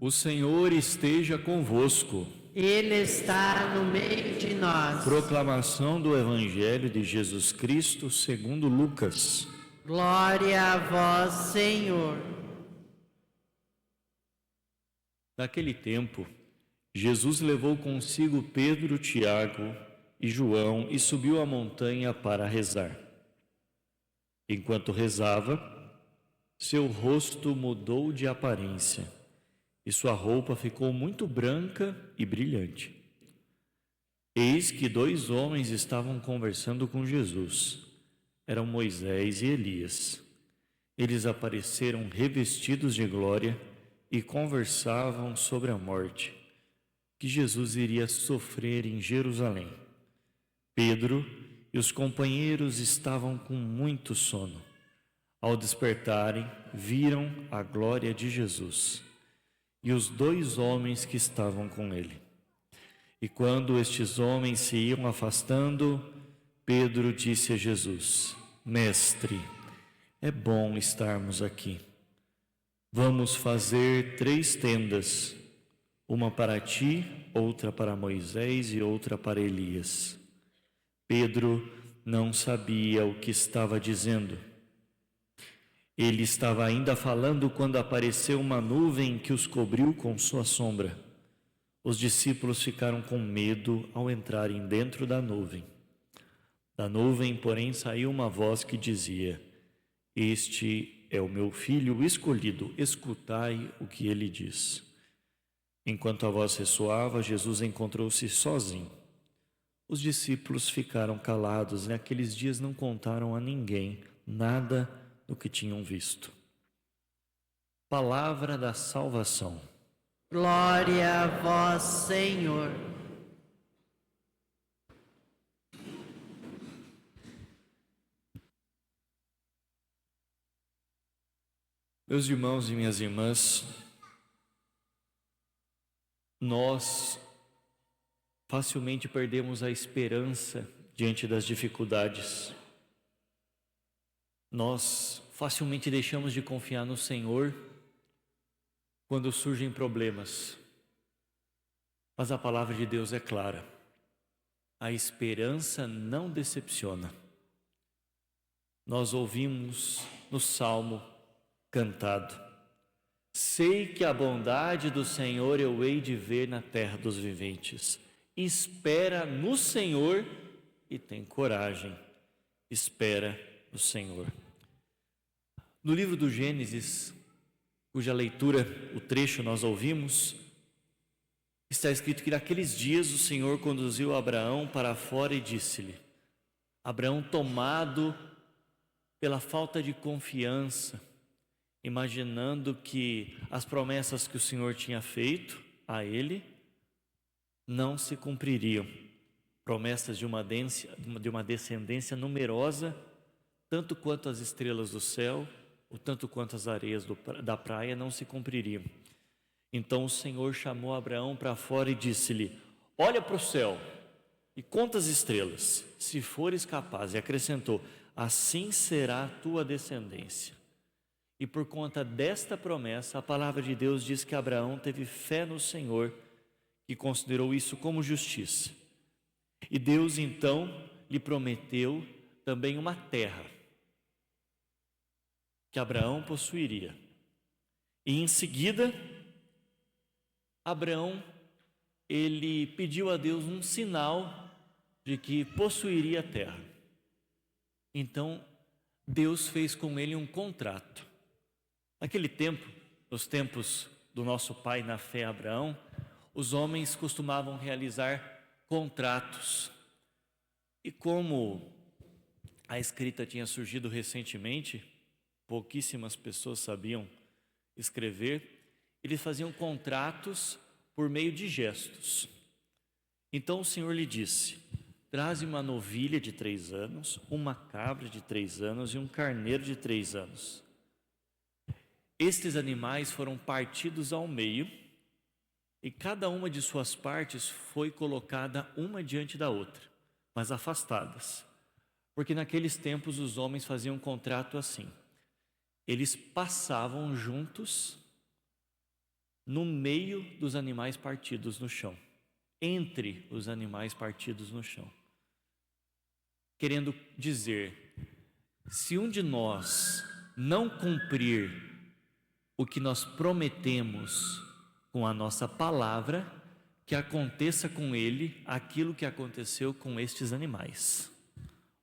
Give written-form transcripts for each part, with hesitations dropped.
O Senhor esteja convosco. Ele está no meio de nós. Proclamação do Evangelho de Jesus Cristo segundo Lucas. Glória a vós, Senhor. Naquele tempo, Jesus levou consigo Pedro, Tiago e João e subiu a montanha para rezar. Enquanto rezava, seu rosto mudou de aparência e sua roupa ficou muito branca e brilhante. Eis que 2 homens estavam conversando com Jesus. Eram Moisés e Elias. Eles apareceram revestidos de glória e conversavam sobre a morte que Jesus iria sofrer em Jerusalém. Pedro e os companheiros estavam com muito sono. Ao despertarem, viram a glória de Jesus e os 2 homens que estavam com ele. E quando estes homens se iam afastando, Pedro disse a Jesus: Mestre, é bom estarmos aqui. Vamos fazer 3 tendas, uma para ti, outra para Moisés e outra para Elias. Pedro não sabia o que estava dizendo. Ele estava ainda falando quando apareceu uma nuvem que os cobriu com sua sombra. Os discípulos ficaram com medo ao entrarem dentro da nuvem. Da nuvem, porém, saiu uma voz que dizia: Este é o meu filho escolhido, escutai o que ele diz. Enquanto a voz ressoava, Jesus encontrou-se sozinho. Os discípulos ficaram calados, naqueles dias não contaram a ninguém nada do que tinham visto. Palavra da salvação. Glória a vós, Senhor. Meus irmãos e minhas irmãs, nós facilmente perdemos a esperança diante das dificuldades. Nós facilmente deixamos de confiar no Senhor quando surgem problemas. Mas a palavra de Deus é clara: a esperança não decepciona. Nós ouvimos no Salmo cantado: sei que a bondade do Senhor eu hei de ver na terra dos viventes. Espera no Senhor e tem coragem. Espera no Senhor. No livro do Gênesis, cuja leitura, o trecho nós ouvimos, está escrito que naqueles dias o Senhor conduziu Abraão para fora e disse-lhe: Abraão, tomado pela falta de confiança, imaginando que as promessas que o Senhor tinha feito a ele não se cumpririam, promessas de uma descendência numerosa, tanto quanto as estrelas do céu, ou tanto quanto as areias da praia, não se cumpririam. Então o Senhor chamou Abraão para fora e disse-lhe: olha para o céu e conta as estrelas, se fores capaz, e acrescentou: assim será a tua descendência. E por conta desta promessa, a palavra de Deus diz que Abraão teve fé no Senhor, que considerou isso como justiça. E Deus então lhe prometeu também uma terra que Abraão possuiria. E em seguida, Abraão, ele pediu a Deus um sinal de que possuiria a terra. Então, Deus fez com ele um contrato. Naquele tempo, nos tempos do nosso pai na fé Abraão, os homens costumavam realizar contratos. E como a escrita tinha surgido recentemente, pouquíssimas pessoas sabiam escrever, eles faziam contratos por meio de gestos. Então o Senhor lhe disse: traze uma novilha de 3 anos, uma cabra de 3 anos e um carneiro de 3 anos. Estes animais foram partidos ao meio e cada uma de suas partes foi colocada uma diante da outra, mas afastadas. Porque naqueles tempos os homens faziam um contrato assim: eles passavam juntos no meio dos animais partidos no chão, entre os animais partidos no chão. Querendo dizer, se um de nós não cumprir o que nós prometemos com a nossa palavra, que aconteça com ele aquilo que aconteceu com estes animais.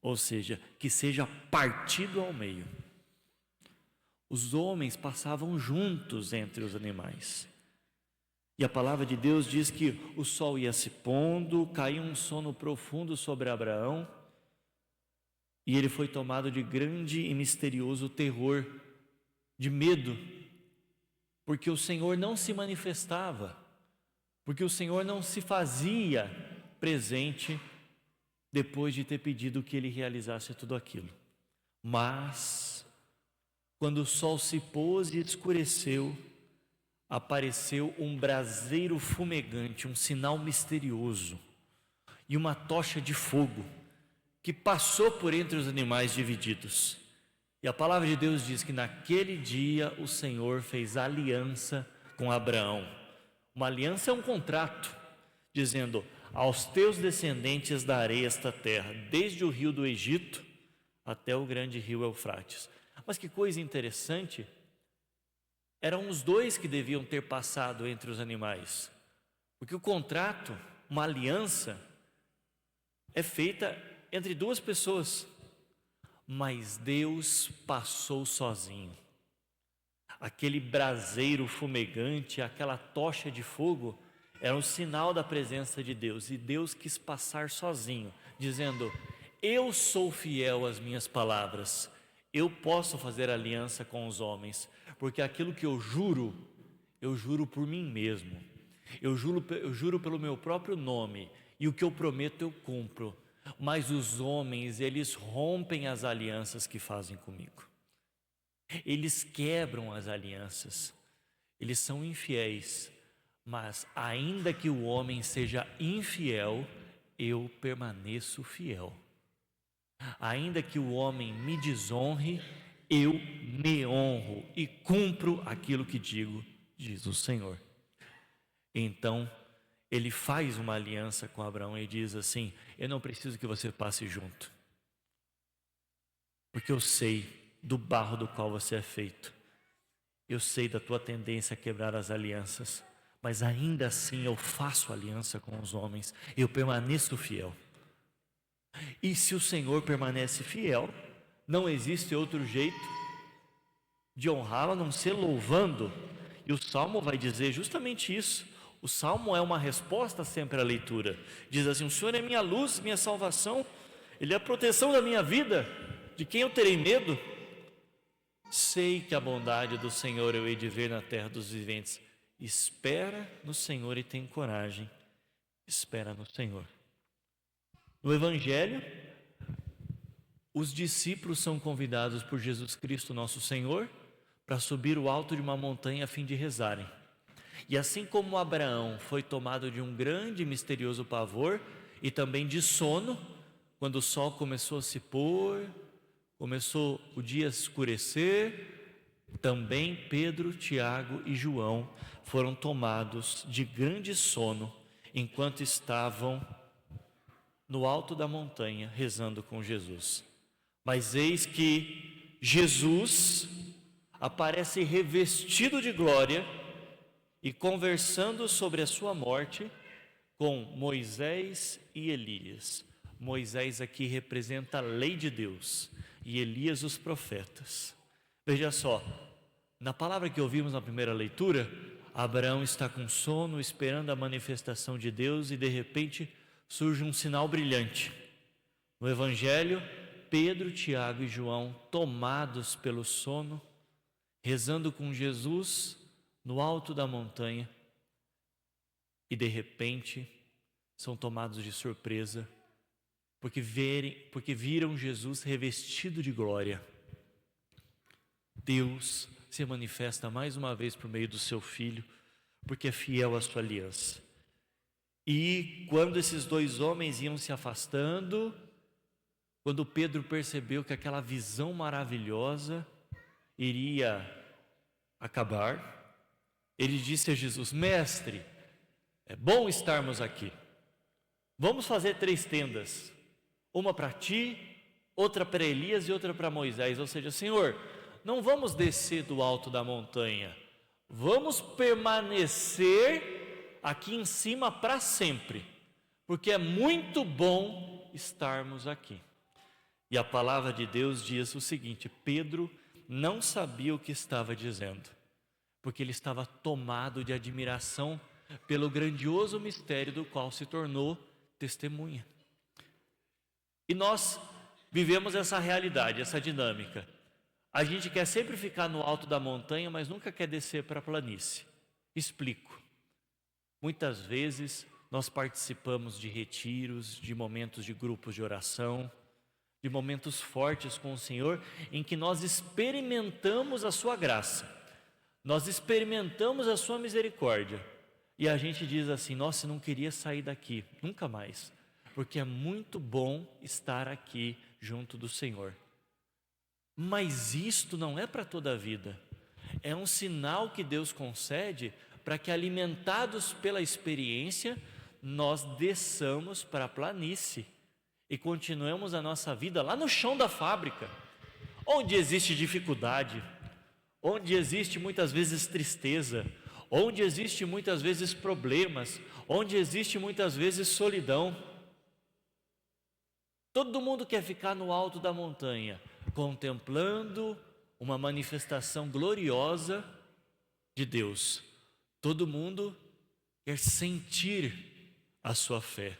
Ou seja, que seja partido ao meio. Os homens passavam juntos entre os animais. E a palavra de Deus diz que o sol ia se pondo, caiu um sono profundo sobre Abraão, e ele foi tomado de grande e misterioso terror, de medo, porque o Senhor não se manifestava, porque o Senhor não se fazia presente depois de ter pedido que ele realizasse tudo aquilo. Mas, quando o sol se pôs e escureceu, apareceu um braseiro fumegante, um sinal misterioso, e uma tocha de fogo que passou por entre os animais divididos. E a palavra de Deus diz que naquele dia o Senhor fez aliança com Abraão. Uma aliança é um contrato, dizendo: aos teus descendentes darei esta terra, desde o rio do Egito até o grande rio Eufrates. Mas que coisa interessante, eram os dois que deviam ter passado entre os animais, porque o contrato, uma aliança, é feita entre duas pessoas, mas Deus passou sozinho. Aquele braseiro fumegante, aquela tocha de fogo, era um sinal da presença de Deus, e Deus quis passar sozinho, dizendo: eu sou fiel às minhas palavras, eu posso fazer aliança com os homens, porque aquilo que eu juro por mim mesmo, eu juro pelo meu próprio nome, e o que eu prometo eu cumpro. Mas os homens, eles rompem as alianças que fazem comigo, eles quebram as alianças, eles são infiéis. Mas ainda que o homem seja infiel, eu permaneço fiel. Ainda que o homem me desonre, eu me honro e cumpro aquilo que digo, diz o Senhor. Então, ele faz uma aliança com Abraão e diz assim: eu não preciso que você passe junto, porque eu sei do barro do qual você é feito, eu sei da tua tendência a quebrar as alianças, mas ainda assim eu faço aliança com os homens, eu permaneço fiel. E se o Senhor permanece fiel, não existe outro jeito de honrá-lo a não ser louvando. E o Salmo vai dizer justamente isso. O Salmo é uma resposta sempre à leitura. Diz assim: o Senhor é minha luz, minha salvação, Ele é a proteção da minha vida, de quem eu terei medo? Sei que a bondade do Senhor eu hei de ver na terra dos viventes. Espera no Senhor e tem coragem. Espera no Senhor. No Evangelho, os discípulos são convidados por Jesus Cristo, nosso Senhor, para subir o alto de uma montanha a fim de rezarem. E assim como Abraão foi tomado de um grande e misterioso pavor e também de sono, quando o sol começou a se pôr, começou o dia a escurecer, também Pedro, Tiago e João foram tomados de grande sono enquanto estavam no alto da montanha rezando com Jesus. Mas eis que Jesus aparece revestido de glória e conversando sobre a sua morte com Moisés e Elias. Moisés aqui representa a lei de Deus e Elias os profetas. Veja só, na palavra que ouvimos na primeira leitura, Abraão está com sono, esperando a manifestação de Deus, e de repente surge um sinal brilhante. No Evangelho, Pedro, Tiago e João, tomados pelo sono, rezando com Jesus no alto da montanha, e de repente são tomados de surpresa, porque viram Jesus revestido de glória. Deus se manifesta mais uma vez por meio do seu Filho, porque é fiel à sua aliança. E quando esses dois homens iam se afastando, quando Pedro percebeu que aquela visão maravilhosa iria acabar, ele disse a Jesus: Mestre, é bom estarmos aqui. Vamos fazer 3 tendas, uma para ti, outra para Elias e outra para Moisés. Ou seja, Senhor, não vamos descer do alto da montanha, vamos permanecer aqui em cima para sempre, porque é muito bom estarmos aqui. E a palavra de Deus diz o seguinte: Pedro não sabia o que estava dizendo, porque ele estava tomado de admiração pelo grandioso mistério do qual se tornou testemunha. E nós vivemos essa realidade, essa dinâmica. A gente quer sempre ficar no alto da montanha, mas nunca quer descer para a planície. Explico. Muitas vezes nós participamos de retiros, de momentos de grupos de oração, de momentos fortes com o Senhor, em que nós experimentamos a sua graça, nós experimentamos a sua misericórdia, e a gente diz assim: nossa, eu não queria sair daqui, nunca mais, porque é muito bom estar aqui junto do Senhor. Mas isto não é para toda a vida, é um sinal que Deus concede para que, alimentados pela experiência, nós desçamos para a planície e continuemos a nossa vida lá no chão da fábrica, onde existe dificuldade, onde existe muitas vezes tristeza, onde existe muitas vezes problemas, onde existe muitas vezes solidão. Todo mundo quer ficar no alto da montanha, contemplando uma manifestação gloriosa de Deus. Todo mundo quer sentir a sua fé,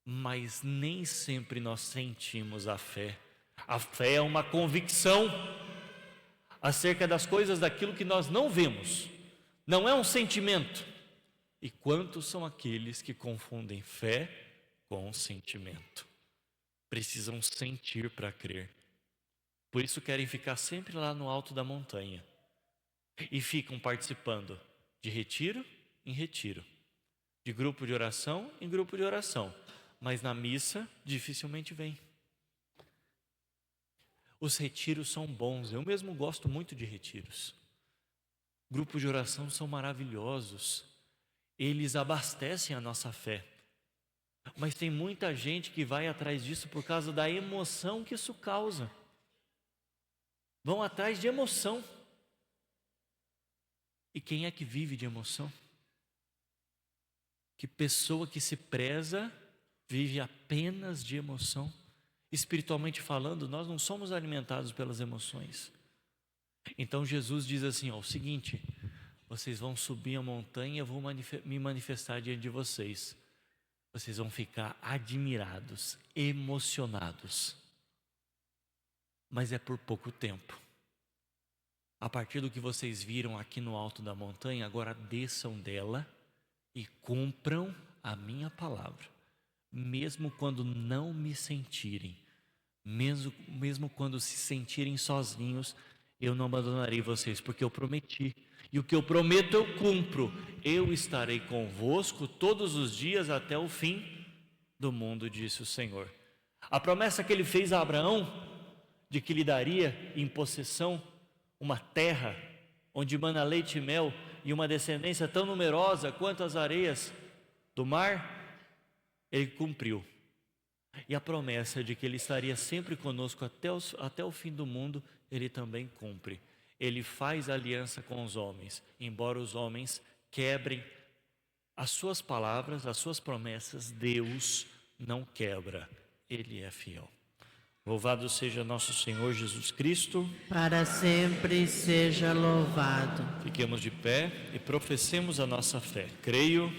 mas nem sempre nós sentimos a fé. A fé é uma convicção acerca das coisas, daquilo que nós não vemos, não é um sentimento. E quantos são aqueles que confundem fé com sentimento? Precisam sentir para crer. Por isso querem ficar sempre lá no alto da montanha e ficam participando de retiro em retiro, de grupo de oração em grupo de oração, mas na missa dificilmente vem. Os retiros são bons, eu mesmo gosto muito de retiros. Grupos de oração são maravilhosos, eles abastecem a nossa fé. Mas tem muita gente que vai atrás disso por causa da emoção que isso causa. Vão atrás de emoção. E quem é que vive de emoção? Que pessoa que se preza vive apenas de emoção? Espiritualmente falando, nós não somos alimentados pelas emoções. Então Jesus diz assim: ó, o seguinte, vocês vão subir a montanha, eu vou me manifestar diante de vocês. Vocês vão ficar admirados, emocionados. Mas é por pouco tempo. A partir do que vocês viram aqui no alto da montanha, agora desçam dela e cumpram a minha palavra. Mesmo quando não me sentirem, mesmo quando se sentirem sozinhos, eu não abandonarei vocês, porque eu prometi. E o que eu prometo eu cumpro. Eu estarei convosco todos os dias até o fim do mundo, disse o Senhor. A promessa que ele fez a Abraão, de que lhe daria em possessão uma terra onde mana leite e mel e uma descendência tão numerosa quanto as areias do mar, ele cumpriu. E a promessa de que ele estaria sempre conosco até o fim do mundo, ele também cumpre. Ele faz aliança com os homens, embora os homens quebrem as suas palavras, as suas promessas, Deus não quebra, Ele é fiel. Louvado seja nosso Senhor Jesus Cristo. Para sempre seja louvado. Fiquemos de pé e professemos a nossa fé. Creio